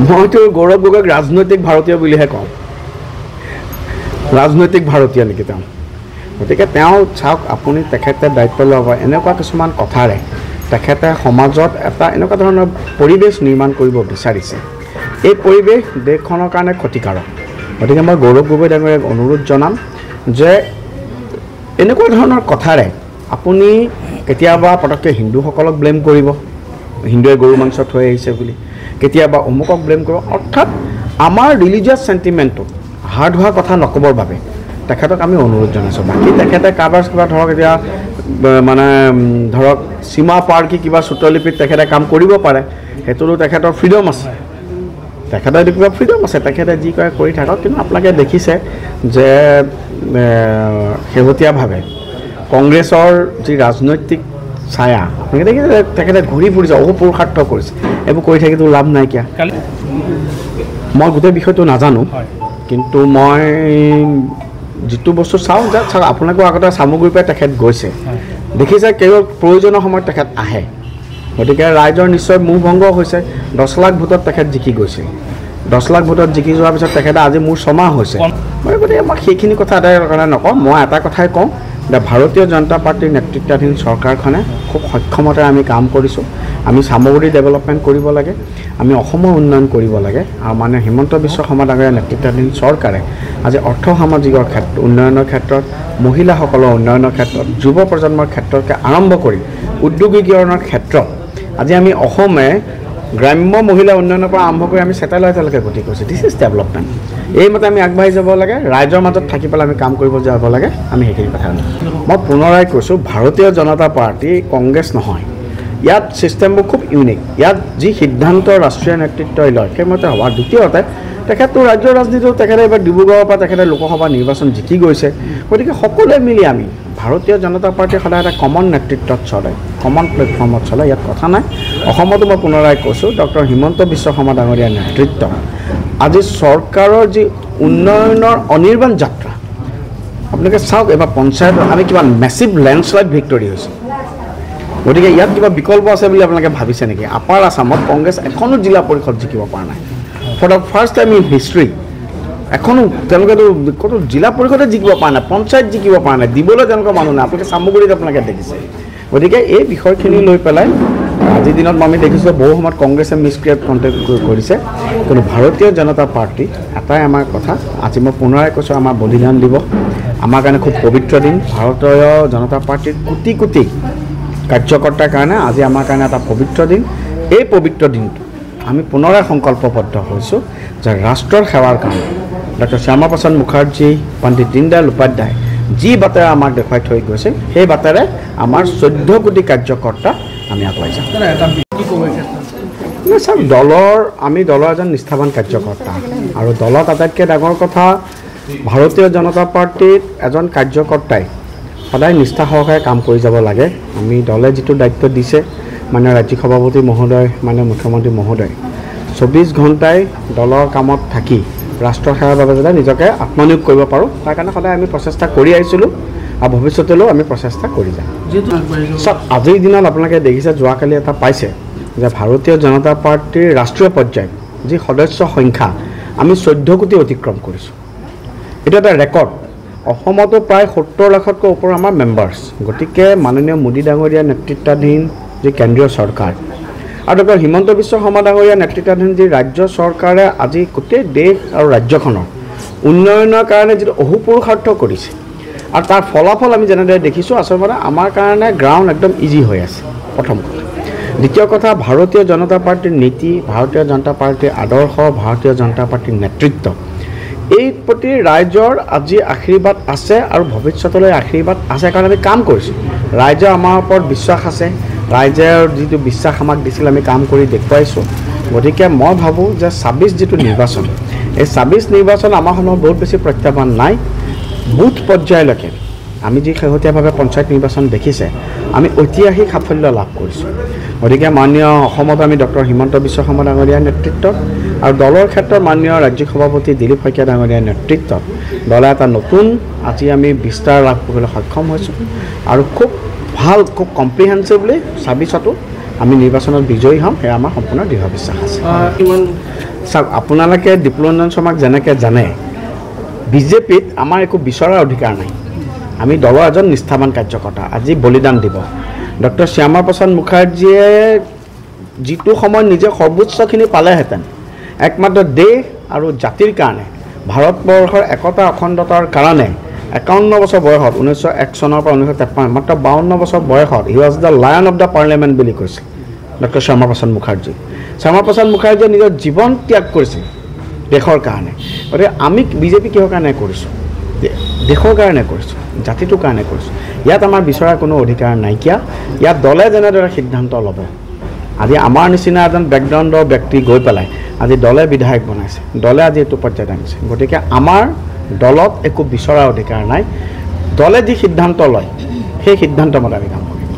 মইতো গৌৰৱ গগৈক ৰাজনৈতিক ভাৰতীয় বুলিহে কওঁ ৰাজনৈতিক ভাৰতীয় নেকি তেওঁ গতিকে তেওঁ চাওক আপুনি তেখেতে দায়িত্ব ল'ব এনেকুৱা কিছুমান কথাৰে তেখেতে সমাজত এটা এনেকুৱা ধৰণৰ পৰিৱেশ নিৰ্মাণ কৰিব বিচাৰিছে এই পৰিৱেশ দেশখনৰ কাৰণে ক্ষতিকাৰক গতিকে মই গৌৰৱ গগৈ ডাঙৰীয়াক অনুৰোধ জনাম যে এনেকুৱা ধৰণৰ কথাৰে আপুনি কেতিয়াবা পটককৈ হিন্দুসকলক ব্লেম কৰিব হিন্দুৱে গৰু মাংস থৈ আহিছে বুলি কেতিয়াবা অমুকক ব্লেম কৰিব অৰ্থাৎ আমাৰ ৰিলিজিয়াছ চেণ্টিমেণ্টটো হাৰ্ড হোৱা কথা নক'বৰ বাবে তেখেতক আমি অনুৰোধ জনাইছোঁ বাকী তেখেতে কাৰোবাৰ কিবা ধৰক এতিয়া মানে ধৰক সীমা পাৰ কি কিবা চুটলিপিত তেখেতে কাম কৰিব পাৰে সেইটোতো তেখেতৰ ফ্ৰীডম আছে তেখেতৰ কিবা ফ্ৰীডম আছে তেখেতে যি কৰে কৰি থাকক কিন্তু আপোনালোকে দেখিছে যে শেহতীয়াভাৱে কংগ্ৰেছৰ যি ৰাজনৈতিক ছায়া আপোনালোকে দেখিছে তেখেতে ঘূৰি ফুৰিছে অহোপুৰুষাৰ্থ কৰিছে এইবোৰ কৰি থাকিতো লাভ নাইকিয়া মই গোটেই বিষয়টো নাজানো কিন্তু মই যিটো বস্তু চাওঁ যে চাওক আপোনালোকৰ আগতে চামগুৰিৰ পৰা তেখেত গৈছে দেখিছে কেৱল প্ৰয়োজনীয় সময়ত তেখেত আহে গতিকে ৰাইজৰ নিশ্চয় মোহ ভংগ হৈছে 10 লাখ ভোটত তেখেত জিকি গৈছিল 10 লাখ ভোটত জিকি যোৱাৰ পিছত তেখেতে আজি মোৰ 6 মাহ হৈছে মই গতিকে মই সেইখিনি কথা এটাৰ কাৰণে নকওঁ মই এটা কথাই কওঁ যে ভাৰতীয় জনতা পাৰ্টীৰ নেতৃত্বাধীন চৰকাৰখনে খুব সক্ষমতাৰে আমি কাম কৰিছোঁ আমি চামগুৰি ডেভেলপমেণ্ট কৰিব লাগে আমি অসমৰ উন্নয়ন কৰিব লাগে আৰু মানে হিমন্ত বিশ্ব শৰ্মা ডাঙৰীয়াৰ নেতৃত্বাধীন চৰকাৰে আজি অৰ্থ সামাজিকৰ ক্ষেত্ৰত উন্নয়নৰ ক্ষেত্ৰত মহিলাসকলৰ উন্নয়নৰ ক্ষেত্ৰত যুৱ প্ৰজন্মৰ ক্ষেত্ৰকে আৰম্ভ কৰি উদ্যোগীকৰণৰ ক্ষেত্ৰত আজি আমি অসমে গ্ৰাম্য মহিলা উন্নয়নৰ পৰা আৰম্ভ কৰি আমি ছেটেলাইটলৈকে গতি কৰিছোঁ দিছ ইজ ডেভেলপমেণ্ট এইমতে আমি আগবাঢ়ি যাব লাগে ৰাইজৰ মাজত থাকি পেলাই আমি কাম কৰিব যাব লাগে আমি সেইখিনি কথা মই পুনৰাই কৈছোঁ ভাৰতীয় জনতা পাৰ্টি কংগ্ৰেছ নহয় ইয়াত ছিষ্টেমবোৰ খুব ইউনিক ইয়াত যি সিদ্ধান্ত ৰাষ্ট্ৰীয় নেতৃত্বই লয় সেইমতে হ'ব আৰু দ্বিতীয়তে তেখেতটো ৰাজ্যৰ ৰাজনীতিটো তেখেতে এইবাৰ ডিব্ৰুগড়ৰ পৰা তেখেতে লোকসভা নিৰ্বাচন জিকি গৈছে গতিকে সকলোৱে মিলি আমি ভাৰতীয় জনতা পাৰ্টী সদায় এটা কমন নেতৃত্বত চলে কমন প্লেটফৰ্মত চলে ইয়াত কথা নাই অসমতো মই পুনৰাই কৈছোঁ ডক্টৰ হিমন্ত বিশ্ব শৰ্মা ডাঙৰীয়াৰ নেতৃত্ব আজি চৰকাৰৰ যি উন্নয়নৰ অনিৰ্বাণ যাত্ৰা আপোনালোকে চাওক এইবাৰ পঞ্চায়ত আমি কিমান মেচিভ লেণ্ডশ্লাইড ভিক্টৰী হৈছে গতিকে ইয়াত কিবা বিকল্প আছে বুলি আপোনালোকে ভাবিছে নেকি আপাৰ আছামত কংগ্ৰেছ এখনো জিলা পৰিষদ জিকিব পৰা নাই for the first time in history এখনো তেওঁলোকেতো ক'তো জিলা পৰিষদে জিকিব পৰা নাই পঞ্চায়ত জিকিব পৰা নাই দিবলৈ তেওঁলোকৰ মানুহ নাই আপোনালোকে চামগুৰিত আপোনালোকে দেখিছে গতিকে এই বিষয়খিনি লৈ পেলাই আজিৰ দিনত আমি দেখিছোঁ বহু সময়ত কংগ্ৰেছে মিছক্ৰিয়েট কণ্টেক্ট কৰিছে কিন্তু ভাৰতীয় জনতা পাৰ্টি এটাই আমাৰ কথা আজি মই পুনৰাই কৈছোঁ আমাৰ বলিদান দিব আমাৰ কাৰণে খুব পবিত্ৰ দিন ভাৰতীয় জনতা পাৰ্টিৰ কোটি কোটি কাৰ্যকৰ্তাৰ কাৰণে আজি আমাৰ কাৰণে এটা পবিত্ৰ দিন এই পবিত্ৰ দিনটো আমি পুনৰাই সংকল্পবদ্ধ হৈছোঁ যে ৰাষ্ট্ৰৰ সেৱাৰ কাৰণে ডক্টৰ শ্যামা প্ৰসাদ মুখাৰ্জী পণ্ডিত দীনদয়াল উপাধ্যায় যি বাটেৰে আমাক দেখুৱাই থৈ গৈছে সেই বাটেৰে আমাৰ 14 কোটি কাৰ্যকৰ্তা আমি আগুৱাই যাম চাওক আমি দলৰ এজন নিষ্ঠাৱান কাৰ্যকৰ্তা আৰু দলত আটাইতকৈ ডাঙৰ কথা ভাৰতীয় জনতা পাৰ্টিত এজন কাৰ্যকৰ্তাই সদায় নিষ্ঠা সহকাৰে কাম কৰি যাব লাগে আমি দলে যিটো দায়িত্ব দিছে মানে ৰাজ্যিক সভাপতি মহোদয় মানে মুখ্যমন্ত্ৰী মহোদয় 24 ঘণ্টাই দলৰ কামত থাকি ৰাষ্ট্ৰৰ সেৱাৰ বাবে যাতে নিজকে আত্মনিয়োগ কৰিব পাৰোঁ তাৰ কাৰণে সদায় আমি প্ৰচেষ্টা কৰি আহিছিলোঁ আৰু ভৱিষ্যতলৈও আমি প্ৰচেষ্টা কৰি যাম চব আজিৰ দিনত আপোনালোকে দেখিছে যোৱাকালি এটা পাইছে যে ভাৰতীয় জনতা পাৰ্টীৰ ৰাষ্ট্ৰীয় পৰ্যায়ত যি সদস্য সংখ্যা আমি 14 কোটি অতিক্ৰম কৰিছোঁ এইটো এটা ৰেকৰ্ড অসমতো প্ৰায় 70 লাখতকৈ ওপৰ আমাৰ মেম্বাৰ্ছ গতিকে মাননীয় মোদী ডাঙৰীয়াৰ নেতৃত্বাধীন যি কেন্দ্ৰীয় চৰকাৰ আৰু ডক্টৰ হিমন্ত বিশ্ব শৰ্মা ডাঙৰীয়াৰ নেতৃত্বাধীন যি ৰাজ্য চৰকাৰে আজি গোটেই দেশ আৰু ৰাজ্যখনৰ উন্নয়নৰ কাৰণে যিটো অহোপুৰুষাৰ্থ কৰিছে আৰু তাৰ ফলাফল আমি যেনেদৰে দেখিছোঁ আচলতে আমাৰ কাৰণে গ্ৰাউণ্ড একদম ইজি হৈ আছে প্ৰথম কথা দ্বিতীয় কথা ভাৰতীয় জনতা পাৰ্টীৰ নীতি ভাৰতীয় জনতা পাৰ্টীৰ আদৰ্শ ভাৰতীয় জনতা পাৰ্টীৰ নেতৃত্ব এই প্ৰতি ৰাইজৰ আজি আশীৰ্বাদ আছে আৰু ভৱিষ্যতলৈ আশীৰ্বাদ আছে কাৰণ আমি কাম কৰিছোঁ ৰাইজৰ আমাৰ ওপৰত বিশ্বাস আছে ৰাইজৰ যিটো বিশ্বাস আমাক দিছিল আমি কাম কৰি দেখুৱাইছোঁ গতিকে মই ভাবোঁ যে 26 যিটো নিৰ্বাচন এই 26 নিৰ্বাচন আমাৰ সময়ত বহুত বেছি প্ৰত্যাহ্বান নাই বুথ পৰ্যায়লৈকে আমি যি শেহতীয়াভাৱে পঞ্চায়ত নিৰ্বাচন দেখিছে আমি ঐতিহাসিক সাফল্য লাভ কৰিছোঁ গতিকে মাননীয় অসমত আমি ডক্টৰ হিমন্ত বিশ্ব শৰ্মা ডাঙৰীয়াৰ নেতৃত্বত আৰু দলৰ ক্ষেত্ৰত মাননীয় ৰাজ্যিক সভাপতি দিলীপ শইকীয়া ডাঙৰীয়াৰ নেতৃত্বত দলে এটা নতুন আজি আমি বিস্তাৰ লাভ কৰিবলৈ সক্ষম হৈছোঁ আৰু খুব ভাল খুব কম্প্ৰিহেনচিভলি 26তো আমি নিৰ্বাচনত বিজয়ী হ'ম, সেয়া আমাৰ সম্পূৰ্ণ দৃঢ় বিশ্বাস আছে। চাওক, আপোনালোকে ডিপ্ল'ৰঞ্জন শৰ্মাক যেনেকৈ জানে, বিজেপিত আমাৰ একো বিচৰাৰ অধিকাৰ নাই। আমি দলৰ এজন নিষ্ঠাৱান কাৰ্যকৰ্তা। আজি বলিদান দিব ডক্টৰ শ্যামা প্ৰসাদ মুখাৰ্জীয়ে যিটো সময়ত নিজে সৰ্বোচ্চখিনি পালেহেঁতেন, একমাত্ৰ দেশ আৰু জাতিৰ কাৰণে, ভাৰতবৰ্ষৰ একতা অখণ্ডতাৰ কাৰণে 51 বছৰ বয়সত 1901 চনৰ পৰা 1953 মাত্ৰ 52 বছৰ বয়সত he was the lion of the parliament বুলি কৈছিল ডক্টৰ শ্যামা প্ৰসাদ মুখাৰ্জী। শ্যামা প্ৰসাদ মুখাৰ্জীয়ে নিজৰ জীৱন ত্যাগ কৰিছিল দেশৰ কাৰণে। গতিকে আমি বিজেপি কিহৰ কাৰণে কৰিছোঁ? দেশৰ কাৰণে কৰিছোঁ, জাতিটোৰ কাৰণে কৰিছোঁ। ইয়াত আমাৰ বিচৰাৰ কোনো অধিকাৰ নাইকিয়া। ইয়াত দলে যেনেদৰে সিদ্ধান্ত ল'ব, আজি আমাৰ নিচিনা এজন বেকগ্ৰাউণ্ডৰ ব্যক্তি গৈ পেলাই আজি দলে বিধায়ক বনাইছে, দলে আজি এইটো পৰ্যায়ত আনিছে। গতিকে আমাৰ দলত একো বিচৰাৰ অধিকাৰ নাই। দলে যি সিদ্ধান্ত লয় সেই সিদ্ধান্ত মতে আমি কাম কৰিম।